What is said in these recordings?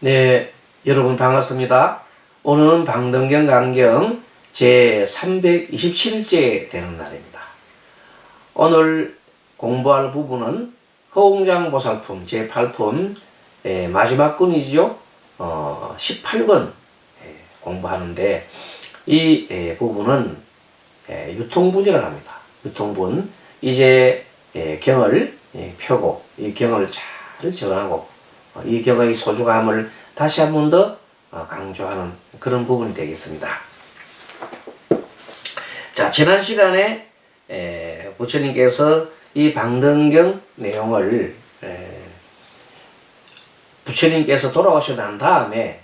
네, 여러분 반갑습니다. 오늘은 방등경 강경 제327일째 되는 날입니다. 오늘 공부할 부분은 허공장보살품 제8품 마지막 권이죠. 18권 공부하는데 이 부분은 유통분이라고 합니다. 유통분. 이제 경을 펴고 이 경을 잘 정하고 이 경의 소중함을 다시 한 번 더 강조하는 그런 부분이 되겠습니다. 자, 지난 시간에 부처님께서 이 방등경 내용을 부처님께서 돌아오시고 난 다음에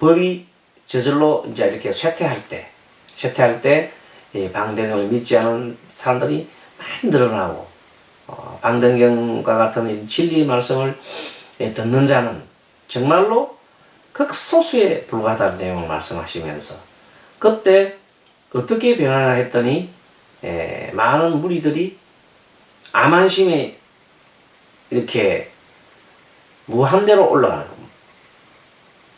법이 저절로 이제 이렇게 쇠퇴할 때 이 방등경을 믿지 않은 사람들이 많이 늘어나고 방등경과 같은 진리 말씀을 듣는 자는 정말로 극소수에 불과하다는 내용을 말씀하시면서 그때 어떻게 변하나 했더니 많은 무리들이 암안심에 이렇게 무함대로 올라가는 겁니다.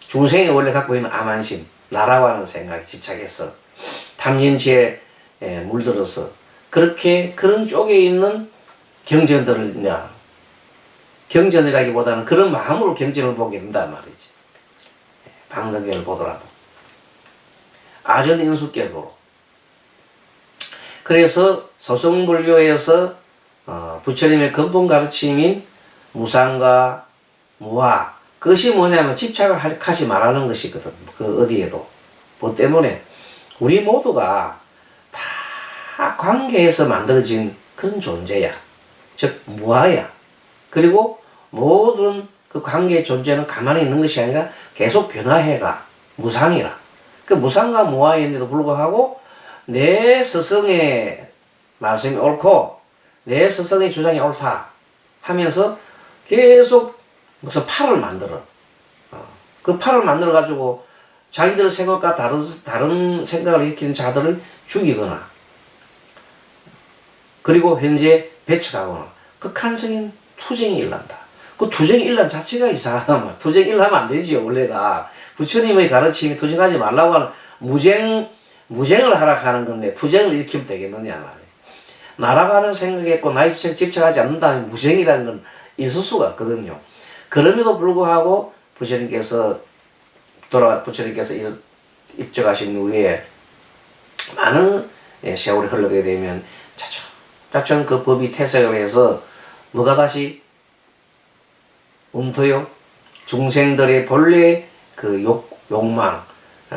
중생이 원래 갖고 있는 암안심, 나라고 하는 생각에 집착해서 탐진치에 물들어서 그렇게 그런 쪽에 있는 경전들을 그냥 경전이라기보다는 그런 마음으로 경전을 보게 된단 말이지. 방등경을 보더라도 아전인수격으로. 그래서 소승불교에서 부처님의 근본 가르침인 무상과 무화, 그것이 뭐냐면 집착을 하지 말라는 것이거든. 그 어디에도. 뭐 때문에 우리 모두가 다 관계에서 만들어진 그런 존재야. 즉 무아야. 그리고 모든 그 관계의 존재는 가만히 있는 것이 아니라 계속 변화해가 무상이라. 그 무상과 무아인데도 불구하고 내 스승의 말씀이 옳고 내 스승의 주장이 옳다 하면서 계속 무슨 팔을 만들어. 그 팔을 만들어 가지고 자기들 생각과 다른 생각을 일으키는 자들을 죽이거나 그리고 현재 배척하거나 극한적인 투쟁이 일난다. 그 투쟁이 일난 자체가 이상한 말. 투쟁 일하면 안 되지요, 원래가. 부처님의 가르침이 투쟁하지 말라고 하는 무쟁을 하라 하는 건데 투쟁을 일으키면 되겠느냐 말이에요. 날아가는 생각했고 나의 집착하지 않는다면 무쟁이라는 건 있을 수가 없거든요. 그럼에도 불구하고 부처님께서 입적하신 후에 많은 세월이 흘러게 되면 차츰 그 법이 퇴색을 해서 뭐가 다시 움터요? 중생들의 본래 그 욕망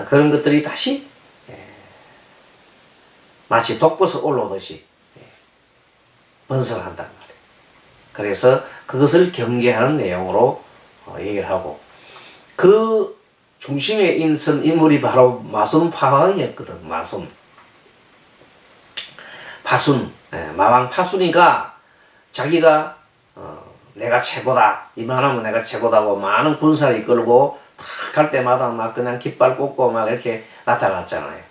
그런 것들이 다시 마치 독버섯 올라오듯이 번성한단 말이에요. 그래서 그것을 경계하는 내용으로 얘기를 하고 그 중심에 있는 인물이 바로 마순파왕이었거든. 마왕 파순이가 자기가 내가 최고다, 이만하면 내가 최고다고 많은 군사를 이끌고 다 갈 때마다 막 그냥 깃발 꽂고 막 이렇게 나타났잖아요.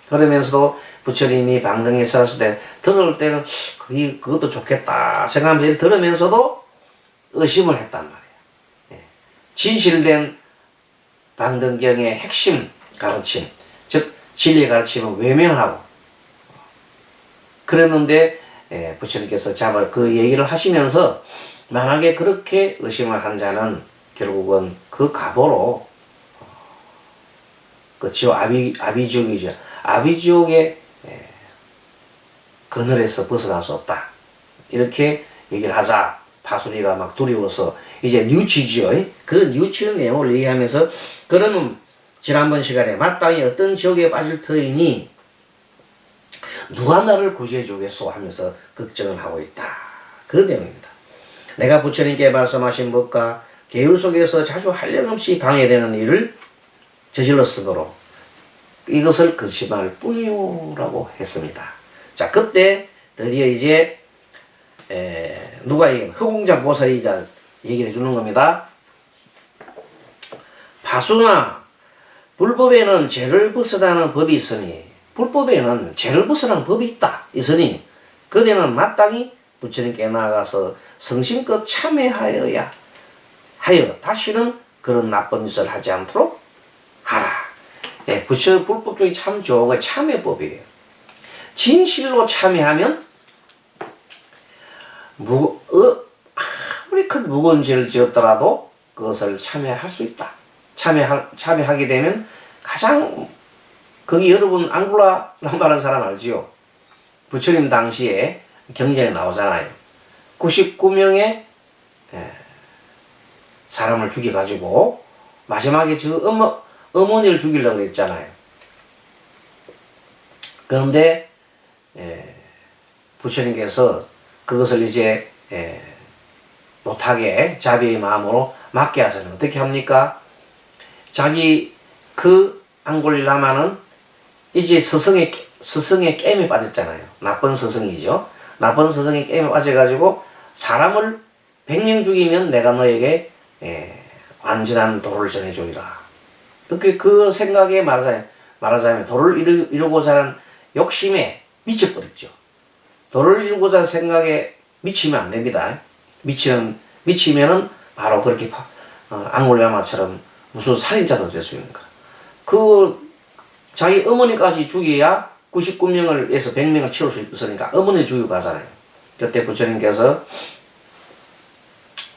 그러면서도 부처님이 방등에 섰을 때 들을 때는 그것도 좋겠다 생각하면서 들으면서도 의심을 했단 말이에요. 진실된 방등경의 핵심 가르침, 즉 진리의 가르침은 외면하고 그랬는데 부처님께서 그 얘기를 하시면서 만약에 그렇게 의심을 한 자는 결국은 그 가보로 그 지옥 아비지옥이죠. 아비지옥의 그늘에서 벗어날 수 없다. 이렇게 얘기를 하자 파순이가 막 두려워서 이제 뉘우치죠. 그 뉘우치는 내용을 얘기하면서 그러면 지난번 시간에 마땅히 어떤 지옥에 빠질 터이니 누가 나를 구제해 주겠소 하면서 걱정을 하고 있다. 그 내용입니다. 내가 부처님께 말씀하신 법과 계율 속에서 자주 한량없이 방해되는 일을 저질렀으므로 이것을 근심할 뿐이요라고 했습니다. 자, 그때 드디어 이제 누가 허공장 보살이 이제 얘기를 해주는 겁니다. 파순아, 불법에는 죄를 벗어나는 법이 있으니 불법에는 죄를 벗어나는 법이 있으니 그대는 마땅히 부처님께 나아가서 성심껏 참회하여야 하여 다시는 그런 나쁜 짓을 하지 않도록 하라. 예, 부처 불법 중에 참 좋은 게 참회법이에요. 진실로 참회하면 아무리 큰 무거운 죄를 지었더라도 그것을 참회할 수 있다. 참회하게 되면 가장 거기 여러분 앙굴라 말하는 사람 알지요? 부처님 당시에 경전에 나오잖아요. 99명의 사람을 죽여가지고 마지막에 저 어머니를 죽이려고 했잖아요. 그런데 부처님께서 그것을 이제 못하게 자비의 마음으로 막게 하잖아요. 어떻게 합니까? 자기 그 앙골라마는 이제 스승의 게임에 빠졌잖아요. 나쁜 스승이죠. 나쁜 스승의 게임에 빠져가지고 사람을 100명 죽이면 내가 너에게 완전한 도를 전해주리라. 이렇게 그 생각에 말하자면 도를 이루고자 하는 욕심에 미쳐버렸죠. 도를 이루고자 하는 생각에 미치면 안 됩니다. 미치면은 바로 그렇게 앙골라마처럼 무슨 살인자도 될 수 있는 거야. 자기 어머니까지 죽여야 99명을 해서 100명을 채울 수 있으니까 어머니 죽이고 가잖아요. 그때 부처님께서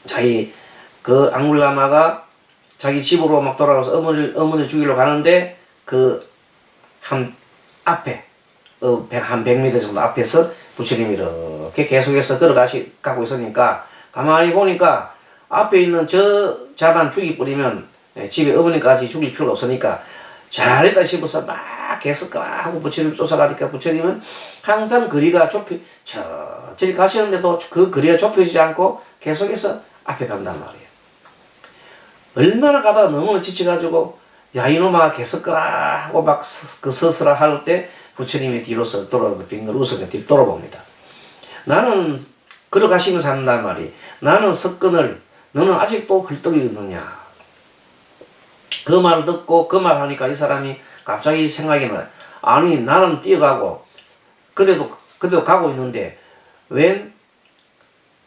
자기 그 앙굴라마가 자기 집으로 막 돌아가서 어머니를 죽이러 가는데 그 한 앞에 한 100m 정도 앞에서 부처님이 이렇게 계속해서 가고 있으니까 가만히 보니까 앞에 있는 저 자만 죽이버리면 집에 어머니까지 죽일 필요가 없으니까 잘했다 싶어서 막 계속 하고 부처님 쫓아가니까 부처님은 항상 거리가 저리 가시는데도 그 거리가 좁혀지지 않고 계속해서 앞에 간단 말이에요. 얼마나 가다가 너무 지쳐가지고 야 이놈아 계속 가라 하고 막 그 서서라 할 때 부처님이 뒤로서 빙글 웃으며 뒤로 돌아봅니다. 나는 걸어가시면서 한단 말이 나는 석근을 너는 아직도 헐떡이느냐. 그 말을 듣고 그 말 하니까 이 사람이 갑자기 생각이 나요. 아니 나는 뛰어가고 그대도 가고 있는데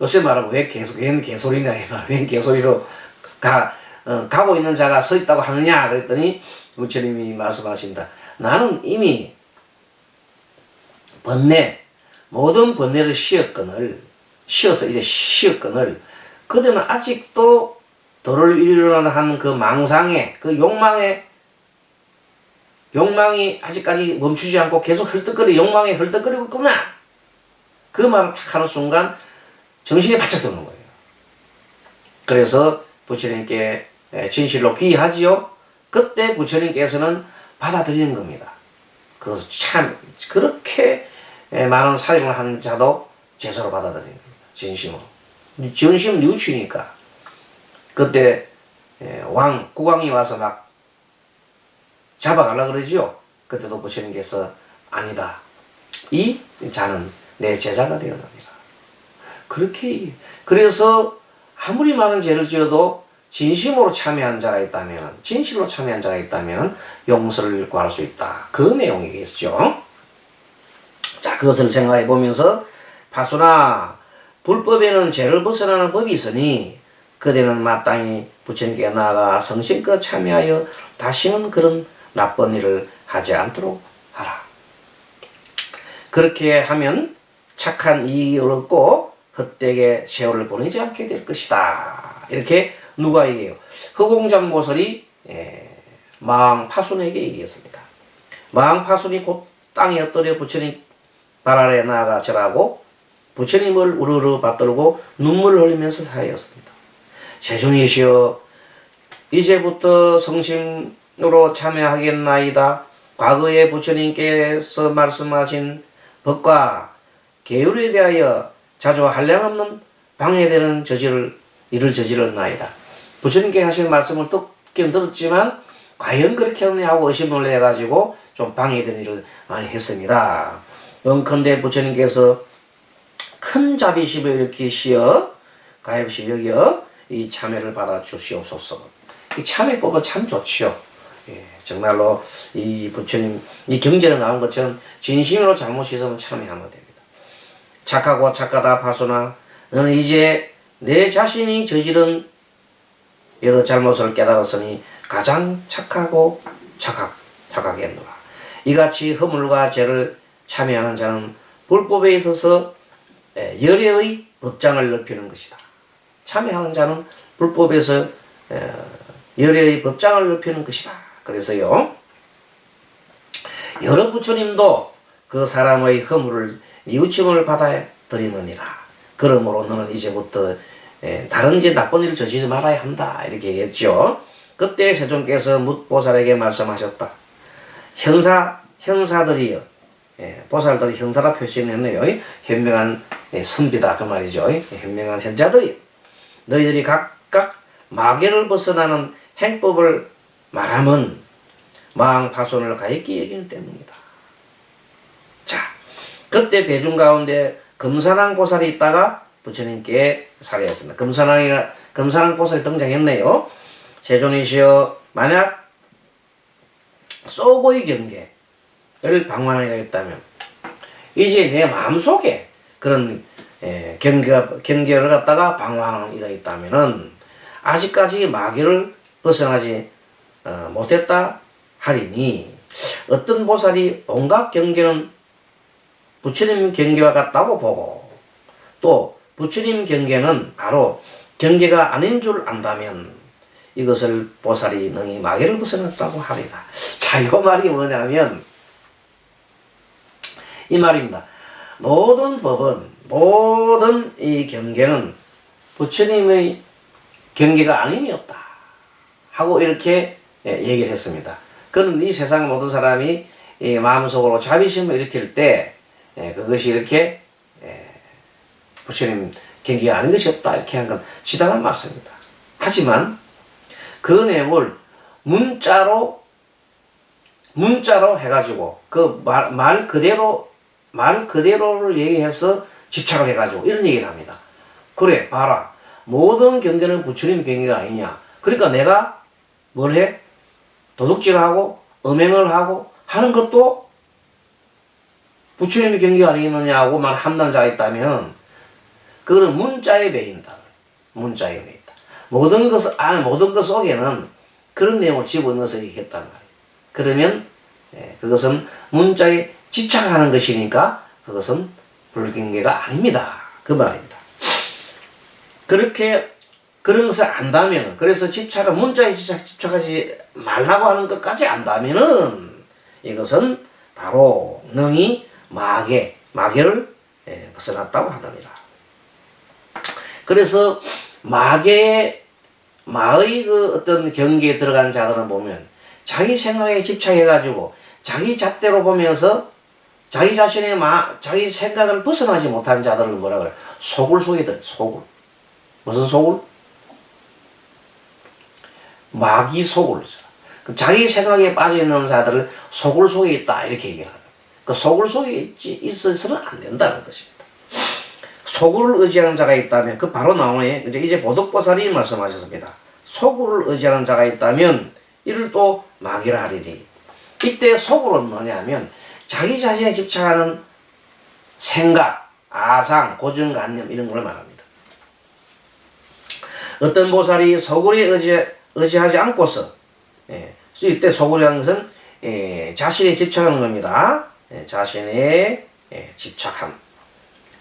요새 말하면 웬 개소리냐 이 말. 웬 개소리로 가고 있는 자가 서 있다고 하느냐 그랬더니 부처님이 말씀하십니다. 나는 이미 모든 번뇌를 쉬어서 이제 쉬었거늘 그대는 아직도 도를 이루려는 하는 그 망상에 그 욕망이 아직까지 멈추지 않고 계속 욕망에 헐떡거리고 있구나. 그 말을 딱 하는 순간 정신이 바짝 드는 거예요. 그래서 부처님께 진실로 귀하지요. 그때 부처님께서는 받아들이는 겁니다. 그래서 참 그렇게 많은 살인을 한 자도 제사로 받아들이는 겁니다. 진심으로. 진심 뉴치니까. 그때 국왕이 와서 막 잡아가려고 그러지요. 그때도 부처님께서 아니다. 이 자는 내 제자가 되었느니라. 그래서 아무리 많은 죄를 지어도 진실로 참여한 자가 있다면 용서를 구할 수 있다. 그 내용이겠죠. 자, 그것을 생각해 보면서 파수나 불법에는 죄를 벗어나는 법이 있으니 그대는 마땅히 부처님께 나아가 성심껏 참여하여 다시는 그런 나쁜 일을 하지 않도록 하라. 그렇게 하면 착한 이익을 얻고 헛되게 세월을 보내지 않게 될 것이다. 이렇게 누가 얘기해요? 허공장보살이 마왕파순에게 얘기했습니다. 마왕파순이 곧 땅에 엎드려 부처님 발 아래 나아가 절하고 부처님을 우르르 받들고 눈물을 흘리면서 사였습니다. 세존이시여, 이제부터 성심으로 참여하겠나이다. 과거에 부처님께서 말씀하신 법과 계율에 대하여 자주 한량없는 방해되는 일을 저지르나이다. 부처님께 하신 말씀을 듣긴 들었지만 과연 그렇게 하느냐 하고 의심을 해가지고 좀 방해되는 일을 많이 했습니다. 원컨대 부처님께서 큰 자비심을 일으키시어 가엾이 여겨 이 참회를 받아 주시옵소서. 이 참회법은 참 좋지요. 정말로 이 부처님 이 경전에 나온 것처럼 진심으로 잘못 있으면 참회하면 됩니다. 착하고 착하다 파소나 너는 이제 내 자신이 저지른 여러 잘못을 깨달았으니 가장 착하고 착하겠노라. 이같이 허물과 죄를 참여하는 자는 불법에 있어서 열애의 법장을 넓히는 것이다. 참여하는 자는 불법에서 열애의 법장을 넓히는 것이다. 그래서요, 여러 부처님도 그 사람의 허물을 뉘우침을 받아 드리느니라. 그러므로 너는 이제부터 다른 이제 나쁜 일을 저지르지 말아야 한다. 이렇게 얘기했죠. 그때 세존께서 묻보살에게 말씀하셨다. 형사들이여, 보살들이 형사라 표시했네요. 현명한 선비다 그 말이죠. 현명한 현자들이 너희들이 각각 마계를 벗어나는 행법을 말하면 망파손을 가입기 여기는 때문이다. 자, 그때 대중 가운데 금사랑 보살이 있다가 부처님께 살해했습니다. 금사랑 보살이 등장했네요. 세존이시여, 만약 쏘고의 경계를 방관하게 있다면 이제 내 마음속에 그런 경계를 갖다가 방황하는 이가 있다면은 아직까지 마계를 벗어나지 못했다 하리니 어떤 보살이 온갖 경계는 부처님 경계와 같다고 보고 또 부처님 경계는 바로 경계가 아닌 줄 안다면 이것을 보살이 능히 마계를 벗어났다고 하리라. 자, 이 말이 뭐냐면 이 말입니다. 모든 법은, 모든 이 경계는 부처님의 경계가 아님이 없다 하고 이렇게 얘기를 했습니다. 그는 이 세상 모든 사람이 이 마음속으로 자비심을 일으킬 때 그것이 이렇게 부처님 경계가 아닌 것이 없다 이렇게 한 건 지당한 말씀입니다. 하지만 그 내용을 문자로 해가지고 그 말 그대로를 얘기해서 집착을 해가지고 이런 얘기를 합니다. 그래 봐라, 모든 경계는 부처님 경계가 아니냐. 그러니까 내가 뭘 해? 도둑질하고 음행을 하고 하는 것도 부처님의 경계가 아니겠느냐고 말한다는 자가 있다면 그거는 문자에 매인다. 문자에 매인다. 모든 것 속에는 그런 내용을 집어넣어서 얘기했단 말이에요. 그러면 그것은 문자에 집착하는 것이니까 그것은 불경계가 아닙니다. 그 말입니다. 그런 것을 안다면, 그래서 문자에 집착하지 말라고 하는 것까지 안다면은 이것은 바로 능히 마계를 벗어났다고 하더니라. 그래서 마의 그 어떤 경계에 들어간 자들은 보면 자기 생각에 집착해가지고 자기 잣대로 보면서 자기 자기 생각을 벗어나지 못한 자들을 뭐라 그래? 속을 속이들, 속을. 무슨 속을? 마귀 속을. 자기 생각에 빠져있는 자들을 속을 속에 있다 이렇게 얘기를 하는. 그 속을 속에 있어서는 안 된다는 것입니다. 소구를 의지하는 자가 있다면 그 바로 나오네. 이제 보덕보살이 말씀하셨습니다. 소구를 의지하는 자가 있다면 이를 또 마귀라 하리니. 이때 소구는 뭐냐면 자기 자신에 집착하는 생각, 아상, 고정관념 이런 걸 말합니다. 어떤 보살이 소구에 의지하지 않고서 이때 소구라는 것은 자신에 집착하는 겁니다. 자신의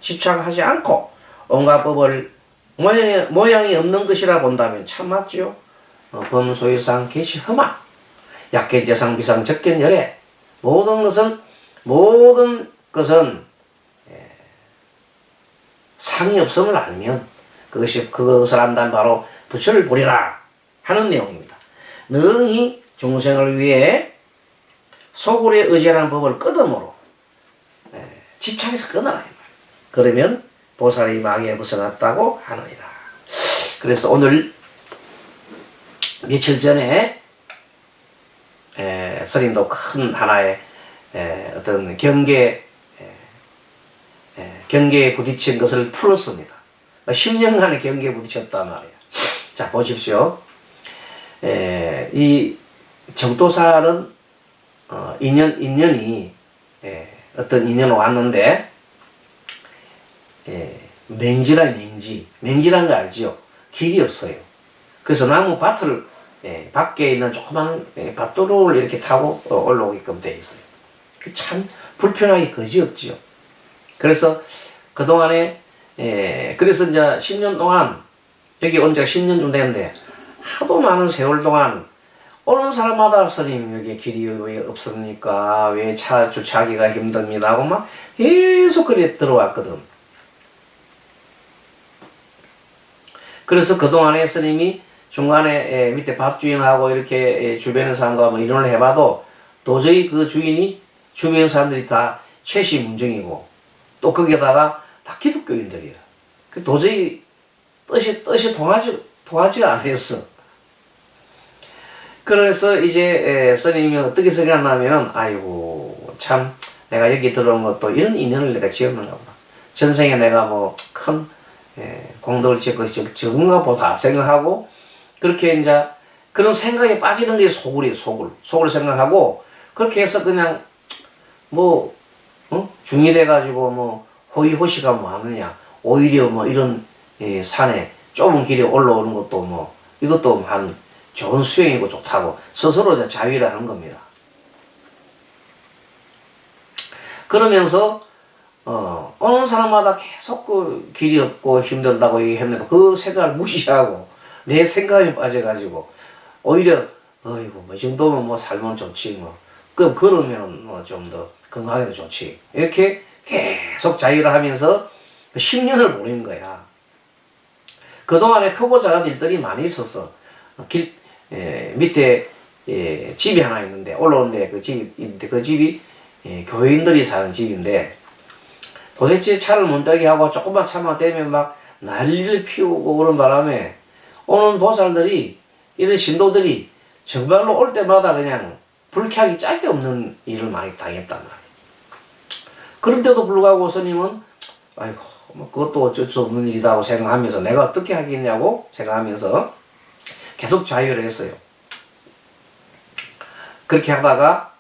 집착하지 않고 온갖 법을 모양이 없는 것이라 본다면 참 맞지요. 범소유상 개시허마 약견재상 비상 적견열애 모든 것은 상이 없음을 알면 그것을 안다면 바로 부처를 보리라 하는 내용입니다. 능히 중생을 위해 소굴에 의지하는 법을 끊음으로 집착해서 끊어라. 그러면 보살이 마귀에 벗어났다고 하느니라. 그래서 오늘 며칠 전에 스님도 큰 하나의 어떤 경계에 부딪힌 것을 풀었습니다. 10년간의 경계에 부딪혔단 말이에요. 자, 보십시오. 이 정도사는 인연이 어떤 인연이 왔는데 맹지란 거 알지요? 길이 없어요. 그래서 나무 밭을 밖에 있는 조그만 밭도로를 이렇게 타고 올라오게끔 되어 있어요. 참 불편하기 그지없지요. 그래서 그동안에 그래서 이제 10년 동안 여기 온 지가 10년 좀 됐는데 하도 많은 세월 동안 오는 사람마다 스님 여기 길이 왜 없습니까? 왜 차 주차하기가 힘듭니다 하고 막 계속 그래 들어왔거든. 그래서 그동안에 스님이 중간에 밑에 밥 주인하고 이렇게 주변의 사람과 뭐 이론을 해봐도 도저히 그 주인이 주변 사람들이 다 최시문정이고 또 거기에다가 다 기독교인들이야. 도저히 뜻이 통하지가 않았어. 그래서 이제 스님이 어떻게 생각하냐면은 아이고 참 내가 여기 들어온 것도 이런 인연을 내가 지었는가 보다. 전생에 내가 뭐 큰 공덕을 지었는가 보다 생각하고 그렇게 이제 그런 생각에 빠지는 게 소굴이에요. 소굴 생각하고 그렇게 해서 그냥 뭐 중이 돼가지고 뭐 호의호시가 뭐 하느냐 오히려 뭐 이런 산에 좁은 길에 올라오는 것도 뭐 이것도 한 좋은 수행이고 좋다고 스스로 자위를 하는 겁니다. 그러면서 오는 사람마다 계속 그 길이 없고 힘들다고 얘기했는데 그 생각을 무시하고 내 생각에 빠져가지고 오히려 어이구 뭐 이 정도면 뭐 살면 좋지 뭐 그럼 걸으면 뭐 좀 더 건강에도 좋지 이렇게 계속 자위를 하면서 10년을 보낸 거야. 그동안에 크고 작은 일들이 많이 있었어. 밑에 집이 하나 있는데 올라오는데 그 집이 있는데 그 집이 교인들이 사는 집인데 도대체 차를 못 타게 하고 조금만 차만 되면 막 난리를 피우고 그런 바람에 오는 보살들이 이런 신도들이 정말로 올 때마다 그냥 불쾌하기 짝이 없는 일을 많이 당했단 말이에요. 그런데도 불구하고 스님은 아이고 뭐 그것도 어쩔 수 없는 일이라고 생각하면서 내가 어떻게 하겠냐고 생각하면서 계속 자유를 했어요. 그렇게 하다가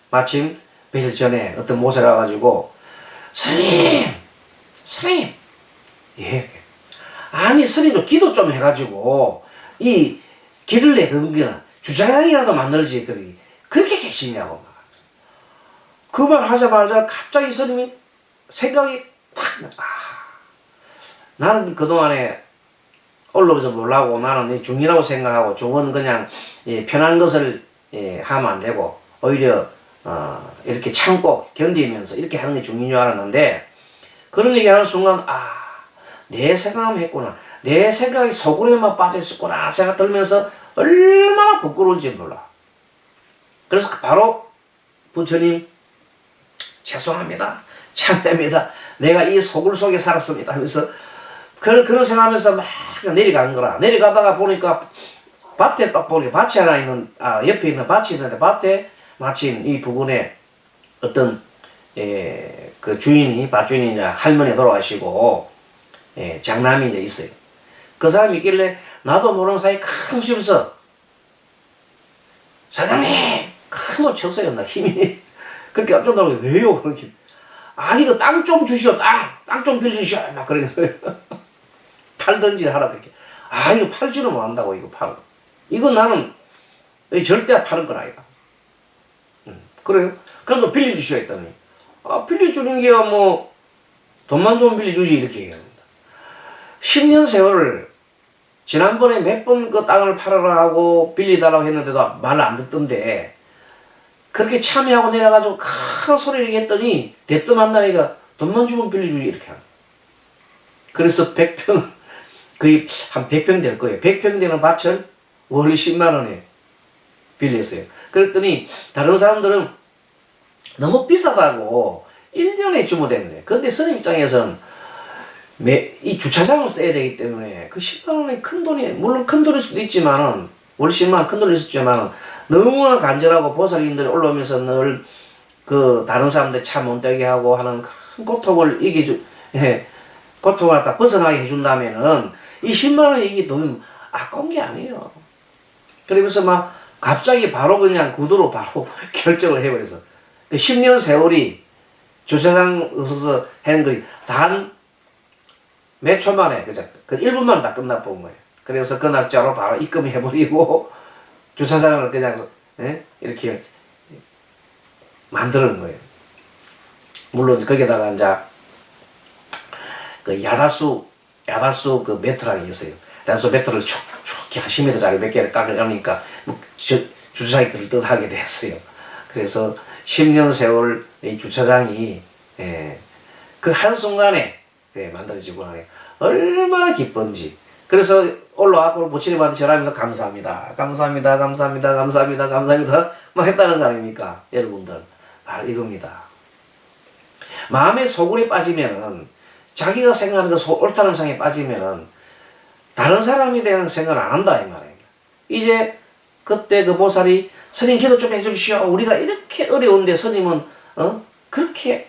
마침 며칠 전에 어떤 모세가 가지고 스님 예 아니 스님도 기도 좀 해가지고 이 길을 내던거나 주차장이라도 만들지 그렇게 계시냐고 그 말 하자마자 갑자기 스님이 생각이 팍 나는 그동안에 올라오면서 몰라고 나는 중이라고 생각하고 중은 그냥 편한 것을 하면 안 되고 오히려 이렇게 참고 견디면서 이렇게 하는 게 중인 줄 알았는데 그런 얘기하는 순간 내 생각만 했구나 내 생각이 소굴에만 빠져있었구나 생각 들면서 얼마나 부끄러운지 몰라. 그래서 바로 부처님 죄송합니다 참회입니다 내가 이 소굴 속에 살았습니다 하면서 그런 생각하면서 막 내려간 거라. 내려가다가 보니까 밭에 딱 보니까 밭이 하나 있는 옆에 있는 밭이 있는데 밭에 마침 이 부근에 어떤 그 주인이 밭 주인이 이제 할머니 돌아가시고 장남이 이제 있어요. 그 사람이 있길래 나도 모르는 사이 큰 소리면서 사장님 큰 소리 쳤어요. 나 힘이 그렇게 깜짝 놀라고 왜요? 그렇게 아니 그 땅 좀 주시오 땅 좀 빌려주시오 막 그러는 거예요. 팔든지 하라 그렇게 이거 팔 줄은 못 한다고 이거 팔 이거 나는 절대 파는 건 아니다. 그래요? 그럼 너 빌려주시오 했더니 빌려주는 게 뭐 돈만 좀 빌려주지 이렇게 얘기합니다. 10년 세월을 지난번에 몇 번 그 땅을 팔아라 하고 빌리달라고 했는데도 말 안 듣던데 그렇게 참여하고 내려가지고 큰 소리를 했더니 대뜸 한다니까 돈만 주면 빌려주지 이렇게 하는. 그래서 100평 거의 한 100평 될 거예요. 100평 되는 밭을 월 10만 원에 빌렸어요. 그랬더니 다른 사람들은 너무 비싸다고 1년에 주무됐는데 근데 스님 입장에서는 이 주차장을 써야 되기 때문에 그 10만 원이 큰 돈이 물론 큰 돈일 수도 있지만은 월 10만 원 큰 돈일 수도 있지만은 너무나 간절하고 보살님들이 올라오면서 늘 그 다른 사람들 차 못 되게 하고 하는 큰 고통을 고통을 갖다 벗어나게 해준다면은 이 10만 원 이게 너무 아까운 게 아니에요. 그러면서 막 갑자기 바로 그냥 구두로 바로 결정을 해버려서 그 10년 세월이 주차장 없어서 하는 거리 단 몇 초 만에 그죠? 그 1분 만에 다 끝나본 거예요. 그래서 그 날짜로 바로 입금해버리고 주차장을 그냥 이렇게 만드는 거예요. 물론 거기다가 이제 그 야다수 그 매트라는 게 있어요. 야다수 매트를 축축 한 10m짜리 몇 개를 깎아가니까 주차장이 그럴듯하게 됐어요. 그래서 10년 세월 이 주차장이 그 한순간에 만들어지고 하네요. 얼마나 기쁜지. 그래서 올라와서 모치님한테 전화하면서 감사합니다. 감사합니다. 감사합니다. 감사합니다. 감사합니다. 막 했다는 거 아닙니까? 여러분들. 바로 이겁니다. 마음의 소굴에 빠지면은 자기가 생각하는 그 옳다는 생각에 빠지면은 다른 사람에 대한 생각을 안 한다 이 말이에요. 이제 그때 그 보살이 스님 기도 좀 해주십시오. 우리가 이렇게 어려운데 스님은 그렇게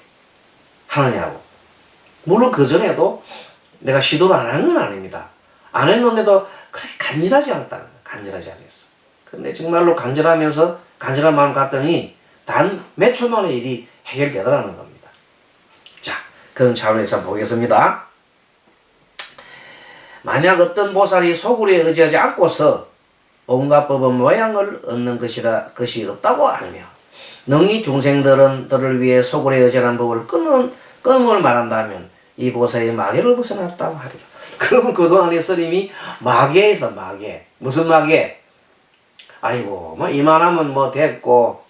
하느냐고. 물론 그 전에도 내가 시도를 안 한 건 아닙니다. 안 했는데도 그렇게 간절하지 않았다는 거예요. 간절하지 않았어. 근데 정말로 간절하면서 간절한 마음 갖더니 단 몇 초 만에 일이 해결되더라는 겁니다. 자, 그런 차원에서 한번 보겠습니다. 만약 어떤 보살이 소굴에 의지하지 않고서 온갖 법은 모양을 얻는 것이 없다고 알며 능히 중생들을 위해 소굴에 의지하는 법을 끊음을 말한다면 이 보살이 마계를 벗어났다고 하리라. 그러면 그동안에 스님이 마계에서 마계. 무슨 마계? 아이고, 뭐, 이만하면 뭐 됐고,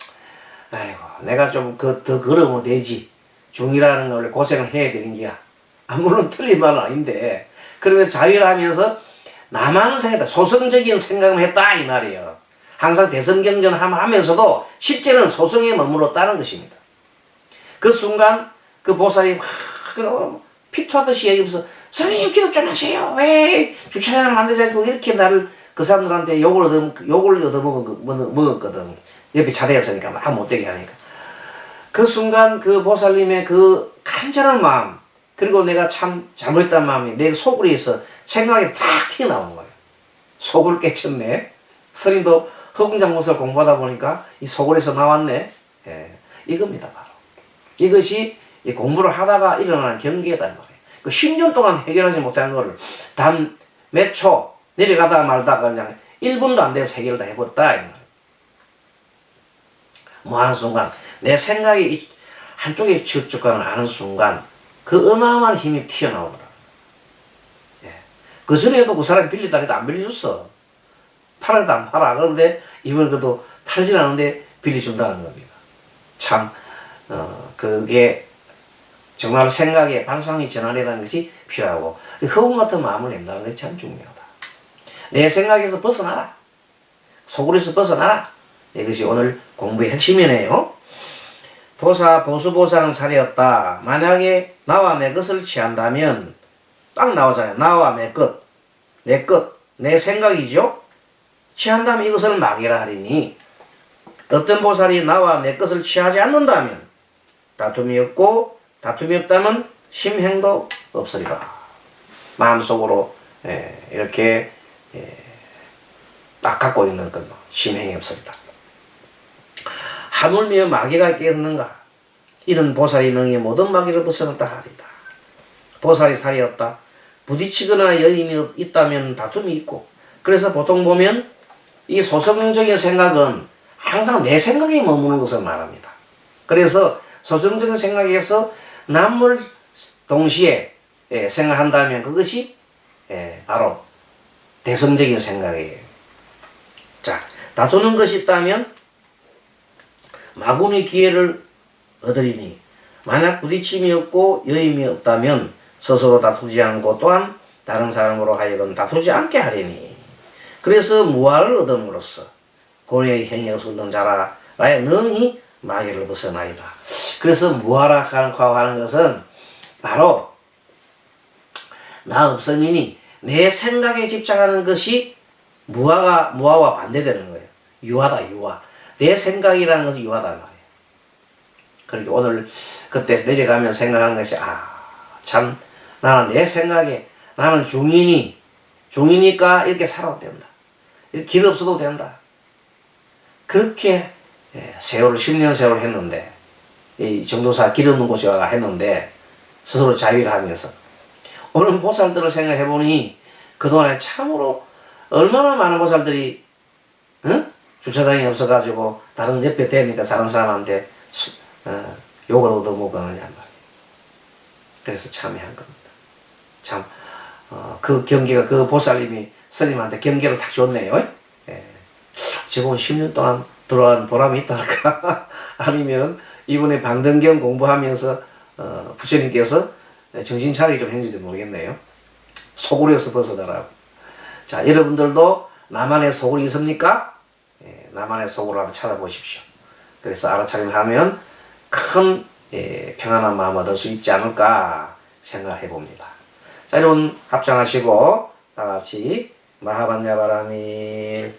아이고, 내가 좀 더 걸으면 되지. 중이라는 걸 고생을 해야 되는 게야. 물론 틀린 말은 아닌데, 그러면서 자위를 하면서 나만 생각했다. 소성적인 생각을 했다. 이 말이에요. 항상 대성경전 하면서도 실제는 소성에 머물렀다는 것입니다. 그 순간 그 보살이 막 피토하듯이 얘기하면서 스님 기도 좀 하세요. 왜 주차장을 만들지 않고 이렇게 나를 그 사람들한테 욕을 얻어먹었거든. 옆에 차대가 있으니까 막 못되게 하니까. 그 순간 그 보살님의 그 간절한 마음 그리고 내가 참 잘못했다는 마음이 내 속으로 있어 생각이 탁 튀어나온 거예요. 속을 깨쳤네. 스님도 허공장못을 공부하다 보니까 이 속을에서 나왔네. 이겁니다 바로. 이것이 이 공부를 하다가 일어나는 경계다 말이에요. 그 10년 동안 해결하지 못한 거를 단 몇 초 내려가다가 말다가 그냥 1분도 안 돼서 해결 다 해버렸다 이 말이에요. 뭐 하는 순간 내 생각이 한쪽에 치우쳐가는 아는 순간 그 어마어마한 힘이 튀어나오더라. 그 전에도 그 사람이 빌리다 해도 안 빌려줬어. 팔아도 안 팔아. 그런데 이번에 그래도 팔진 않은데 빌려준다는 겁니다. 참 그게 정말 생각의 발상의 전환이라는 것이 필요하고 허공 같은 마음을 낸다는 것이 참 중요하다. 내 생각에서 벗어나라. 소굴에서 벗어나라. 이것이 오늘 공부의 핵심이네요. 보수보사는 살이었다. 만약에 나와 내 것을 취한다면 딱 나오잖아요. 나와 내 것, 내 것, 내 생각이죠. 취한다면 이것을 마계라 하리니 어떤 보살이 나와 내 것을 취하지 않는다면 다툼이 없고 다툼이 없다면 심행도 없으리라. 마음속으로 이렇게 딱 갖고 있는 것 심행이 없으리라. 하물며 마계가 있겠는가? 이런 보살이 능히 모든 마계를 벗어났다 하리다. 보살이 살이었다. 부딪히거나 여임이 있다면 다툼이 있고 그래서 보통 보면 이 소성적인 생각은 항상 내 생각에 머무는 것을 말합니다. 그래서 소성적인 생각에서 남을 동시에 생각한다면 그것이 바로 대성적인 생각이에요. 자, 다투는 것이 있다면 마군의 기회를 얻으리니 만약 부딪힘이 없고 여임이 없다면 스스로 다투지 않고 또한 다른 사람으로 하여금 다투지 않게 하리니 그래서 무아를 얻음으로써 고뇌의 형이 없었던 자라 능히 마계를 벗어나리라. 그래서 무아라 하는 것은 바로 나 없음이니 내 생각에 집착하는 것이 무아와 반대되는 거예요. 유아다 유아. 내 생각이라는 것은 유아다 말이에요. 그러니까 오늘 그때 내려가면 생각하는 것이 참 나는 내 생각에 나는 중이니까 이렇게 살아도 된다. 이렇게 길 없어도 된다. 그렇게 세월을 10년 세월 했는데 이 정도사 길 없는 곳에 와 했는데 스스로 자위를 하면서 오늘 보살들을 생각해보니 그동안에 참으로 얼마나 많은 보살들이 주차장이 없어가지고 다른 옆에 대니까 다른 사람한테 욕을 얻어먹었느냐 말이에요. 그래서 참여한 겁니다. 참 그 경계가 그 보살님이 스님한테 경계를 딱 줬네요. 예. 지금 10년 동안 들어간 보람이 있다랄까? 아니면 이번에 방등경 공부하면서 부처님께서 정신 차리게 좀 했는지도 모르겠네요. 소굴에서 벗어나라고. 자, 여러분들도 나만의 소굴이 있습니까? 예, 나만의 소굴을 한번 찾아보십시오. 그래서 알아차림하면 큰 평안한 마음을 얻을 수 있지 않을까 생각해 봅니다. 자, 여러분 합장하시고 다 같이 마하반야바라밀